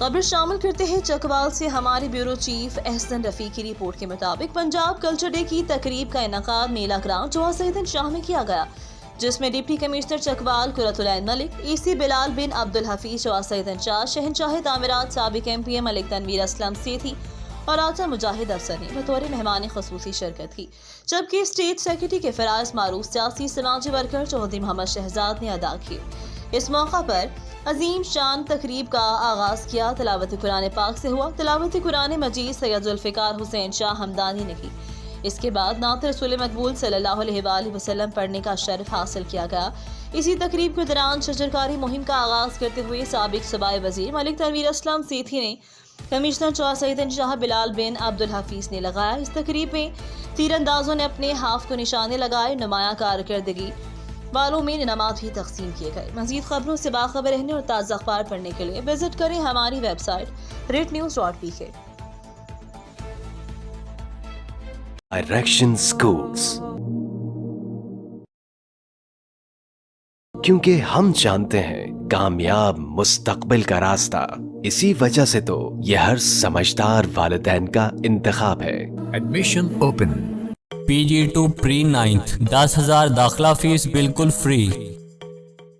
खबर शामिल करते हैं चकवाल से हमारे ब्यूरो चीफ एहसन रफी की रिपोर्ट के मुताबिक पंजाब कल्चर डे की तकरीब का इनकाद मेला ग्राउंड चौहा सईदन शाह में किया गया, जिसमें डिप्टी कमिश्नर चकवाल कुरतुल ऐन मलिक, ईसी बिलाल बिन अब्दुल हफीज चौहा सईदन शाह, शहनशाह तामीरात साबिक एमपीए मलिक तनवीर असलम सेठी और आचा मुजाहिद अफसर ने बतौर मेहमान खसूसी शिरकत की, जबकि स्टेट सेक्रेटरी के फराइज मारूफ सियासी समाजी वर्कर चौधरी मोहम्मद शहजाद ने अदा किए। इस मौका पर अजीम शान तकरीब का आगाज किया तिलावत कुरान पाक से हुआ। तिलावत कुरान मजीद सैयद जुल्फ़िकार हुसैन शाह हमदानी ने की। इसके बाद नात रसूल मकबूल सल्लल्लाहु अलैहि वसल्लम पढ़ने का शर्फ हासिल किया गया। इसी तकरीब के दौरान शजरकारी मुहिम का आगाज करते हुए साबिक सूबाई वजीर मलिक तनवीर असलम सेठी ने कमिश्नर चौहा सईदन शाह बिलाल बिन अब्दुल हफीज ने लगाया। इस तकरीब में तीरंदाजों ने अपने हाफ को निशाने लगाए। नुमाया कारकर्दगी वालों में इनामात भी तकसीम किए गए। मजीद खबरों से बाखबर रहने और ताज़ा अखबार पढ़ने के लिए विजिट करें हमारी वेबसाइट rednews.pk। डायरेक्शन स्कूल्स, क्योंकि हम जानते हैं कामयाब मुस्तकबिल का रास्ता, इसी वजह से तो यह हर समझदार वालिदैन का इंतखाब है। Admission open. PG2 pre 9th 10,000 दाखिला फीस बिल्कुल फ्री।